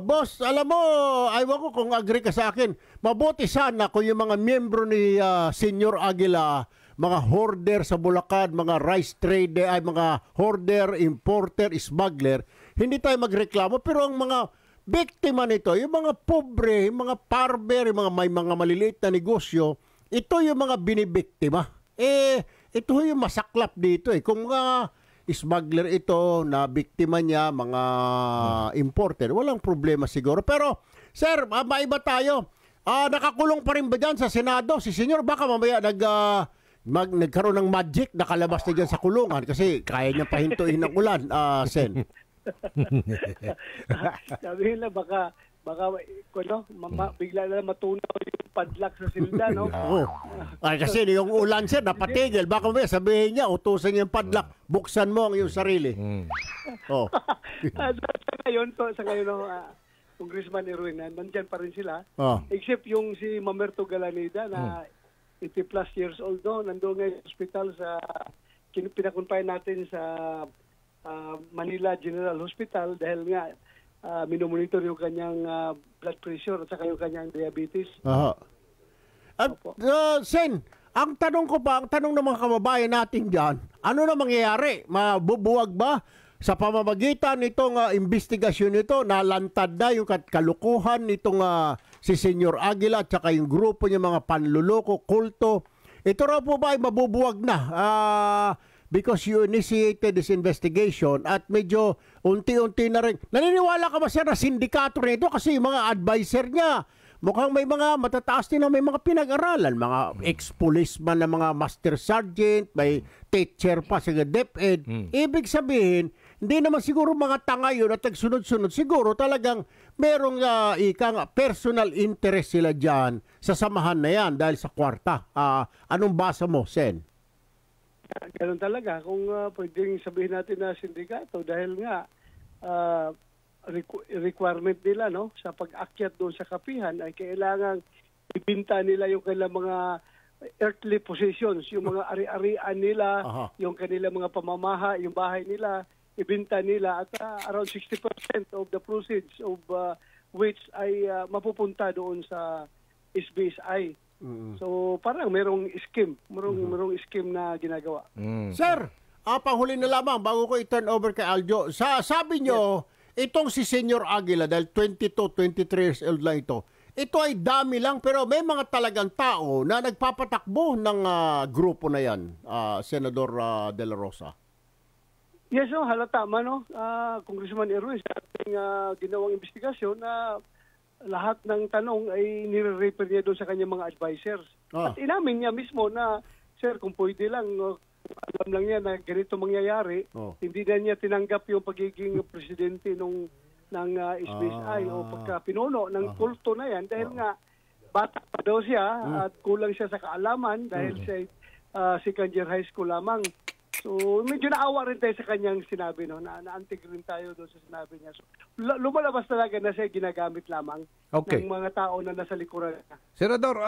Boss, alam mo, ayaw ko kung agree ka sa akin. Mabuti sana kung yung mga miyembro ni Senyor Aguila, mga hoarder sa Bulacan, mga rice trader, ay mga hoarder, importer, smuggler, hindi tayo magreklamo. Pero ang mga biktima nito, yung mga pobre, yung mga farmer, yung mga may mga maliliit na negosyo, ito yung mga binibiktima. Ito yung masaklap dito eh. Kung mga smuggler ito na biktima niya, mga importer, walang problema siguro. Pero, sir, maiba tayo. Nakakulong pa rin ba dyan sa Senado? Si Senyor, baka mamaya nagkaroon ng magic, nakalabas na dyan sa kulungan kasi kaya niya pahintuin ng ulan, Sen. Sabi nila, baka bigla na matunaw yung padlock sa silda, no? Oo. Kasi yung ulan, sir, napatigil. Baka may sabihin niya, utusan niya yung padlock, buksan mo ang iyong sarili. Oh. Sa ngayon, Congressman Erwin, nandyan pa rin sila. Oh. Except yung si Mamerto Galanida na 80 plus years old, no? Nandoon ngayon sa hospital pinakumpay natin sa Manila General Hospital dahil nga minomonitor yung kanyang blood pressure at saka yung kanyang diabetes. At Sen, ang tanong ng mga kababayan natin dyan, ano na mangyayari? Mabubuwag ba sa pamamagitan nitong investigasyon nito, nalantad na yung kalukuhan nitong si Senyor Aguila at saka yung grupo niya mga panluloko, kulto? Ito raw po ba ay mabubuwag na? Because you initiated this investigation at medyo unti-unti na rin. Naniniwala ka ba sir na sindikato nito? Kasi yung mga advisor niya, mukhang may mga matataas din na may mga pinag-aralan. Mga ex-policeman na mga master sergeant, may teacher pa sa DepEd. Ibig sabihin, hindi naman siguro mga tanga yun at nagsunod-sunod. Siguro talagang merong personal interest sila dyan sa samahan na yan dahil sa kwarta. Anong basa mo, Sen? Ganun talaga. Kung pwedeng sabihin natin na sindikato dahil nga requirement nila no sa pag-akyat doon sa kapihan ay kailangang ibinta nila yung kanilang mga earthly possessions, yung mga ari-arian nila, yung kanilang mga pamamaha, yung bahay nila, ibinta nila at around 60% of the proceeds of which ay mapupunta doon sa SBSI. So parang merong scheme na ginagawa. Sir, panghuli na lamang bago ko i-turn over kay Aljo. Sabi nyo, itong si Senyor Aguila dahil 22, 23 years old lang ito ay dami lang pero may mga talagang tao na nagpapatakbo ng grupo na yan, Senador De La Rosa. Yes, halata man, no? Congressman Erwin, sa ating ginawang investigasyon na lahat ng tanong ay nire-refer niya doon sa kanyang mga advisors. At inamin niya mismo na, sir, kung pwede lang, alam lang niya na ganito mangyayari, hindi na niya tinanggap yung pagiging presidente ng SBSI o pagka-pinuno ng kulto na yan dahil nga bata pa daw siya at kulang siya sa kaalaman dahil siya second year high school lamang. So, medyo naawa rin tayo sa kanyang sinabi, no? Naantig rin tayo doon sa sinabi niya. So, lumalabas talaga na siya ginagamit lamang ng mga tao na nasa likuran niya. Senador,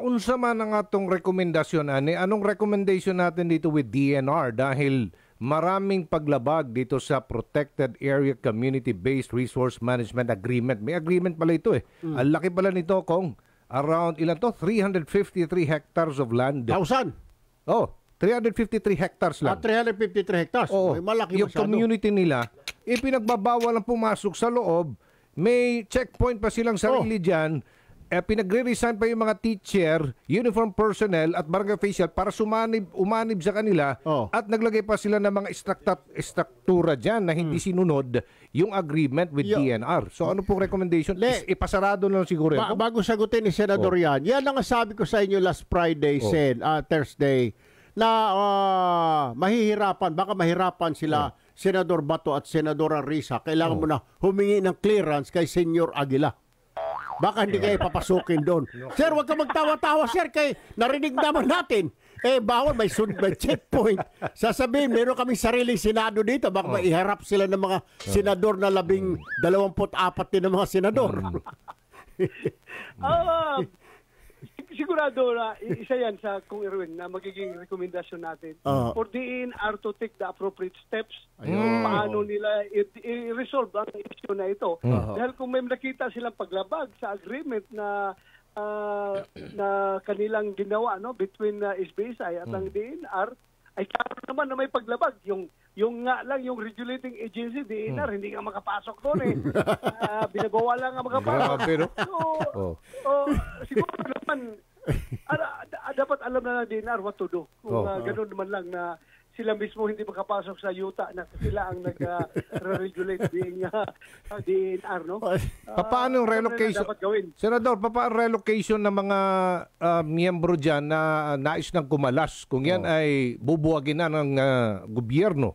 unsa man ang atong rekomendasyon, ani? Anong recommendation natin dito with DNR? Dahil maraming paglabag dito sa Protected Area Community-Based Resource Management Agreement. May agreement pala ito eh. Ang laki pala nito, Kong. Around, ilan to? 353 hectares of land. 1,000? 353 hectares lang. 353 hectares? Oo. Malaki yung masyado. Community nila, ipinagbabawal ang pumasok sa loob. May checkpoint pa silang sarili dyan. Pinagre-resign pa yung mga teacher, uniform personnel at barangay official para umanib sa kanila at naglagay pa sila ng mga struktura dyan na hindi sinunod yung agreement with DNR. So ano pong recommendation? Ipasarado na lang siguro yan. Bago sagutin ni Senador yan ang sabi ko sa inyo last Friday, Thursday, na baka mahirapan sila Senador Bato at Senadora Risa. Kailangan mo na humingi ng clearance kay Senyor Aguila. Baka hindi kayo papasukin doon. Sir, huwag ka magtawa-tawa, sir, kay narinig naman natin. Bawal, may checkpoint. Sasabihin, meron kaming sariling senado dito. Baka maiharap sila ng mga senador na 24 din ng mga senador. sigurado na isa yan sa Kung Erwin na magiging rekomendasyon natin for DNR to take the appropriate steps paano nila i-resolve ang issue na ito. Dahil kung may nakita silang paglabag sa agreement na kanilang ginawa between SBSI at ang DNR, ay karon naman na may paglabag. Yung nga lang, yung regulating agency, DNR, hindi nga makapasok doon eh. Binagawa lang nga makapasok. Siguro naman, dapat alam na ng DNR what to do. Kung gano'n naman lang na sila mismo hindi makapasok sa yuta na sila ang nag-regulate being DNR, no? Paano yung relocation? Dapat gawin. Senador, paano relocation ng mga miyembro dyan na nais ng kumalas kung yan ay bubuwagin na ng gobyerno?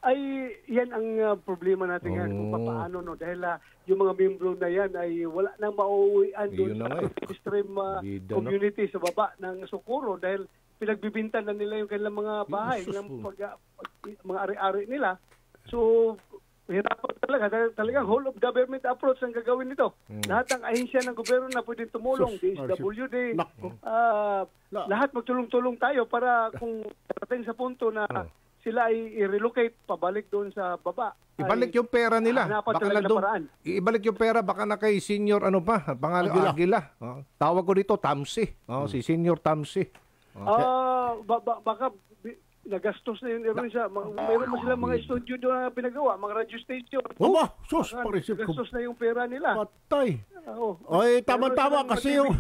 Ay, yan ang problema natin yan kung paano, no? Dahil yung mga miyembro na yan ay wala nang mauuwian doon sa mainstream community sa baba ng Socorro dahil pinagbibintan na nila yung kanilang mga bahay, mga ari-ari nila. So, hirapan talagang whole of government approach ang gagawin nito. Lahat ng ahensya ng gobyerno na pwedeng tumulong, DSWD, lahat magtulong-tulong tayo para kung darating sa punto na sila ay i-relocate pabalik doon sa baba. Ibalik yung pera nila. Baka na doon. Ibalik yung pera baka na kay Senior pangalan Aguila. Tawag ko dito Tamsi. Si Senior Tamsi. Baka nagastos na yun. Mayroon mo sila mga studio doon na pinagawa, mga radio station. Nagastos na yung pera nila. Patay. Oy, tama-tama kasi yung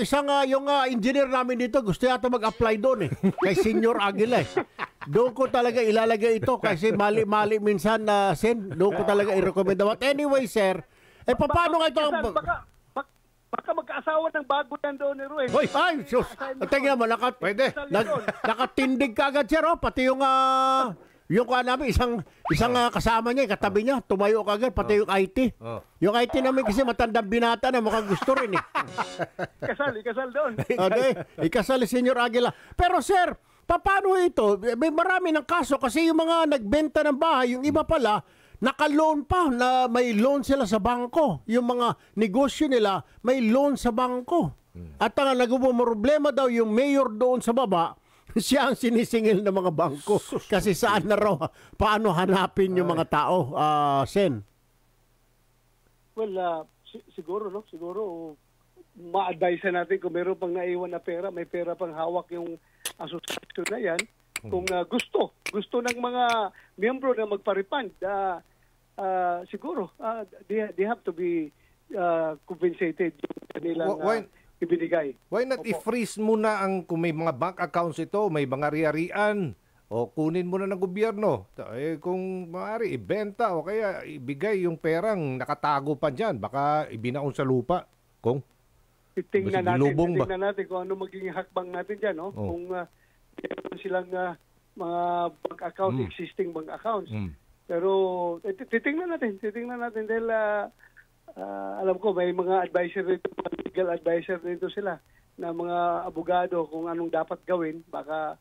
isang yung engineer namin dito gusto yata mag-apply doon eh kay Senior Aguila. Doon ko talaga ilalagay ito kasi mali-mali minsan na doon ko talaga i-recommend. But anyway, sir, paano nga ito? Baka magkaasawa ng bago yan doon ni Ruel. Hoy, ay, sus. Tingnan mo, nakatindig ka agad, sir. Pati yung namin, isang kasama niya, katabi niya, tumayo ka agad, pati yung IT. Yung IT namin kasi matandang binata na mukhang gusto rin eh. Ikasal doon. Ikasal Senior Aguila. Pero sir, paano ito? May marami ng kaso kasi yung mga nagbenta ng bahay, yung iba pala, naka-loan pa na may loan sila sa bangko. Yung mga negosyo nila may loan sa bangko. At ang nagumumroblema daw yung mayor doon sa baba, siya ang sinisingil ng mga bangko. Kasi saan na raw, paano hanapin yung mga tao, Sen? Well, siguro ma-advise natin kung meron pang naiwan na pera, may pera pang hawak yung asosasyon na yan. Kung gusto ng mga miyembro na magpa-refund, siguro they have to be compensated yung kanilang ibinigay. Why not i-freeze muna kung may mga bank accounts ito, may mga ari-arian, o kunin muna ng gobyerno. Kung maaari, ibenta o kaya ibigay yung perang nakatago pa dyan. Baka ibinaon sa lupa. Titingnan natin kung ano magiging hakbang natin dyan. No? Kung meron silang mga bank accounts, existing bank accounts. Pero titingnan natin dahil alam ko may mga advisor dito, legal advisor dito sila na mga abogado kung anong dapat gawin. Baka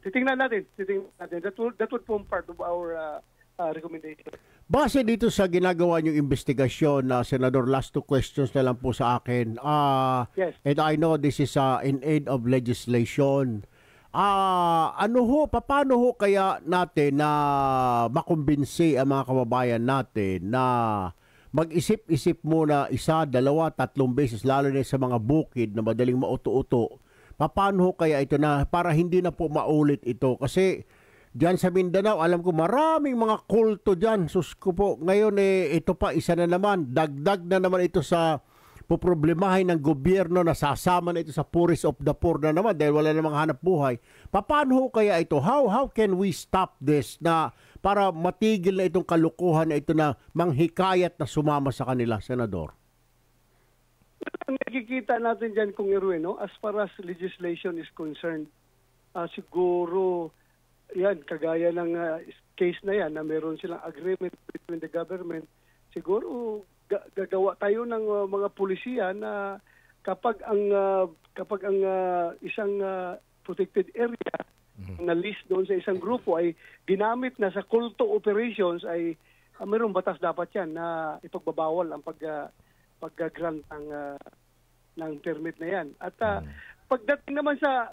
titingnan natin. That would form part of our recommendation. Base dito sa ginagawa niyong investigasyon, Senador, last two questions na lang po sa akin. Yes. And I know this is in aid of legislation. Paano ho kaya natin na makumbinsi ang mga kababayan natin na mag-isip-isip muna 1, 2, 3 beses, lalo na sa mga bukid na madaling mauto-uto. Paano ho kaya ito na para hindi na po maulit ito? Kasi diyan sa Mindanao, alam ko maraming mga kulto diyan. Sus ko po, ngayon ito pa isa na naman, dagdag na naman ito sa poproblemahin ng gobyerno na sasama na ito sa poorest of the poor na naman dahil wala namang hanap buhay. Paano ho kaya ito? How can we stop this na para matigil na itong kalukuhan na ito na manghikayat na sumama sa kanila, Senador? Ang nakikita natin dyan, Kung Erwin, as far as legislation is concerned, siguro yan, kagaya ng case na yan na meron silang agreement between the government, siguro gagawa tayo ng mga pulisiya na kapag ang isang protected area na list doon sa isang grupo ay ginamit na sa culto operations ay mayroong batas dapat yan na ipagbabawal ang pag-grant ng permit na yan. At pagdating naman sa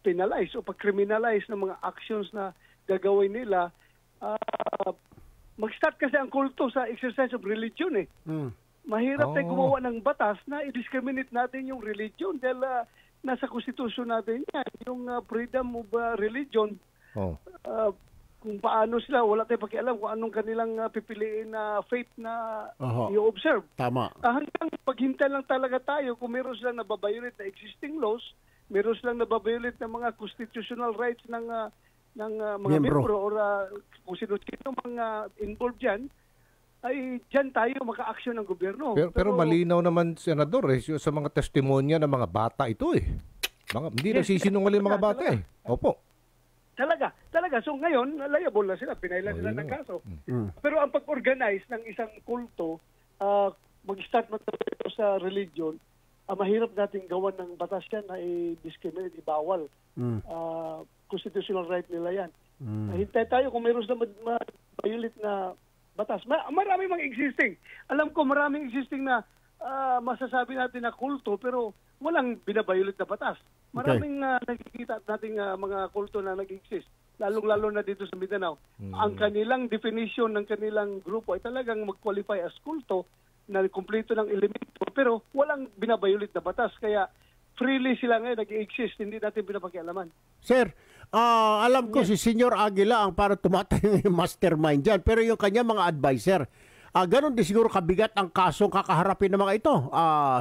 penalize o pag-criminalize ng mga actions na gagawin nila, mag-start kasi ang kulto sa exercise of religion eh. Mahirap tayo gumawa ng batas na i-discriminate natin yung religion dahil nasa konstitusyon natin yan. Yung freedom of religion, kung paano sila, wala tayong pakialam kung anong kanilang pipiliin na faith na i-observe. Tama. Hanggang paghintay lang talaga tayo kung meron silang nababiolate na existing laws, meron silang nababiolate ng mga constitutional rights ng mga membro or kung sino-sino mga involved dyan, ay dyan tayo maka-action ng gobyerno. Pero malinaw naman, Senador, sa mga testimonya ng mga bata ito eh. Hindi nagsisinungaling mga bata eh. Opo. Talaga. So ngayon, liable na sila, pinailan sila ng kaso. Pero ang pag-organize ng isang kulto, mag-start na ito sa religion, mahirap nating gawan ng batas yan na i-discriminate, ibawal. Constitutional right nila yan. Hintay tayo kung mayroon na ma-violate na batas. Marami mga existing. Alam ko maraming existing na masasabi natin na kulto pero walang binabiolate na batas. Maraming nakikita nating mga kulto na nag-exist. Lalong-lalo na dito sa Mindanao. Ang kanilang definition ng kanilang grupo ay talagang mag-qualify as kulto na kumpleto ng elemento pero walang binabiolate na batas. Kaya freely sila ngayon nag-exist. Hindi natin pinapakialaman. Sir, alam ko si Senyor Aguila ang para tumatay yung mastermind dyan. Pero yung kanya mga advisor, ganun din siguro kabigat ang kasong kakaharapin ng mga ito,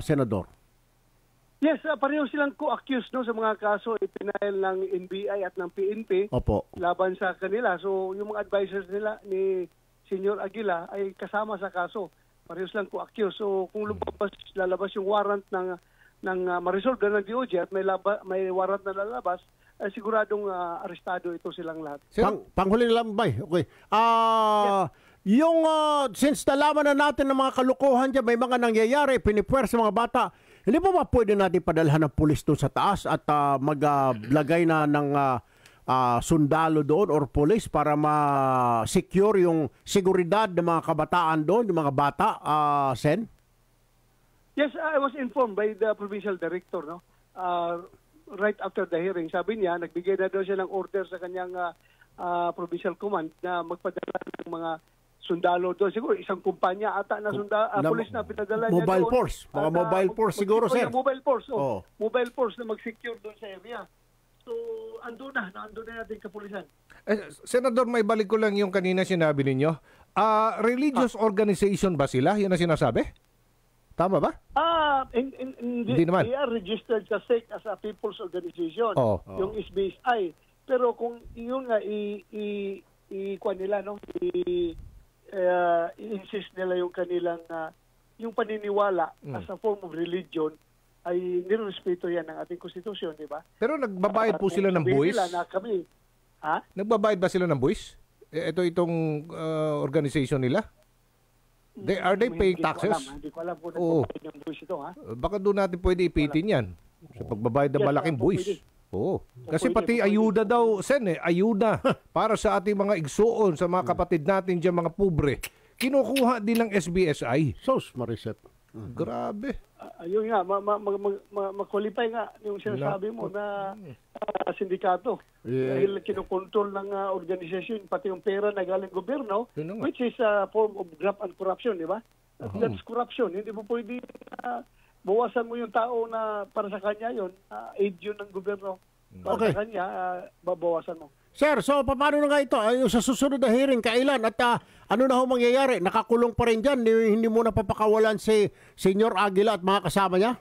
Senador. Yes, pareho silang co-accused no, sa mga kaso ipinail ng NBI at ng PNP laban sa kanila. So yung mga advisors nila ni Senyor Aguila ay kasama sa kaso. Pareho silang co-accused. So kung lalabas yung warrant ng ma-resolve na ng DOJ at may warrant na lalabas, siguradong arestado ito silang lahat. Panghuling lambay. Okay. Yung since nalaman na natin ng mga kalukuhan dyan, may mga nangyayari, pinipwer sa mga bata, hindi pa ba pwede natin padalhan ng pulis doon sa taas at maglagay na ng sundalo doon or pulis para ma-secure yung seguridad ng mga kabataan doon, yung mga bata, Sen? Yes, I was informed by the provincial director, no? Right after the hearing. Sabi niya, nagbigay na daw siya ng order sa kanyang provincial command na magpadala ng mga sundalo doon. Siguro isang kumpanya ata na pulis na pinadala niya mobile doon. Force. Mga mobile force siguro, sir. Mobile force. Mobile force na mag-secure doon sa area. So, ando na natin kapulisan. Senador, may balik ko lang yung kanina sinabi ninyo. Religious organization ba sila? Yan ang sinasabi? Tama ba? Hindi naman. They are registered sa SEC as a people's organization. Yung SBSI. Pero kung yun nga i-kuha nila, no? I-insist nila yung kanilang yung paniniwala as a form of religion ay nirespeto yan ng ating konstitusyon, di ba? Pero nagbabayad po sila ng buwis? Na kami. Nagbabayad ba sila ng buwis? Itong organization nila? Are they paying taxes? Hindi ko alam kung nagbabayad ng buwis ito, ha? Baka doon natin pwede ipitin yan. Sa pagbabayad ng malaking buwis. Kasi pati ayuda daw, Sen, ayuda para sa ating mga igsuon, sa mga kapatid natin dyan, mga pobre. Kinukuha din ng SBSI. Sos, Mariset. Grabe. Ayun nga, ma-qualify nga yung sinasabi mo na sindikato. Dahil kinukontrol ng organisasyon, pati yung pera na galing gobyerno, which is a form of graft and corruption, di ba? That's corruption. Hindi mo pwede bawasan mo yung tao na para sa kanya yun, aid yun ng gobyerno. Para sa kanya, babawasan mo. Sir, so paano na nga ito? Yung sa susunod na hearing, kailan? At ano na ho mangyayari? Nakakulong pa rin dyan? Hindi mo na papakawalan si Senyor Aguila at mga kasama niya?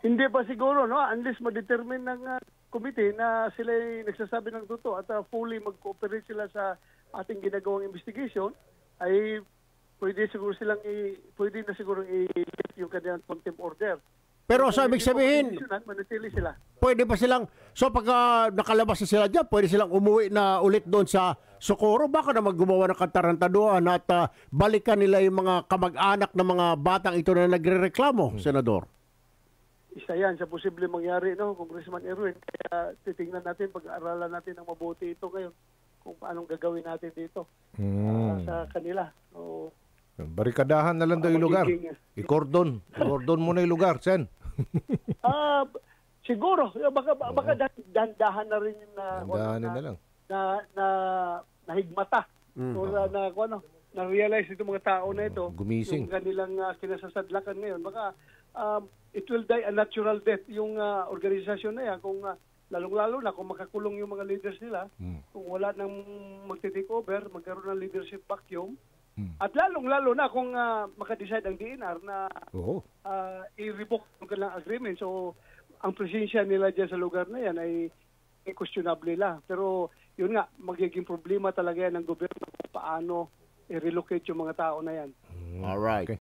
Hindi pa siguro, no? Unless ma-determine ng committee na sila nagsasabi ng totoo at fully mag-cooperate sila sa ating ginagawang investigation, ay pwede na siguro yung kanilang contempt order. Pero sa ibig sabihin, sila. Pwede pa silang, so pag nakalabas na sila dyan, pwede silang umuwi na ulit doon sa Socorro, baka na maggumawa ng katarantaduhan at balikan nila yung mga kamag-anak ng mga batang ito na nagre-reklamo, Senador. Isa yan sa posible mangyari, no, Congressman Erwin. Kaya titingnan natin, pag-aaralan natin ng mabuti ito ngayon kung paanong gagawin natin dito sa kanila. Barikadahan na lang daw yung lugar. I-cordon mo na yung lugar, Sen. Siguro, baka dandahan na rin Dandahanin na lang. Na nahigmata or na-realize itong mga tao na ito Gumising. yung kanilang kinasasadlakan ngayon. Baka it will die a natural death yung organisasyon na yan kung lalong-lalo na kung makakulong yung mga leaders nila, kung wala nang magte-take over, magkaroon ng leadership vacuum, at lalong-lalo na kung makadecide ang DNR na i-revoke yung kanilang agreement. So, ang presensya nila dyan sa lugar na yan ay questionable lang. Pero, yun nga, magiging problema talaga yan ng gobyerno kung paano i-relocate yung mga tao na yan. Alright. Okay.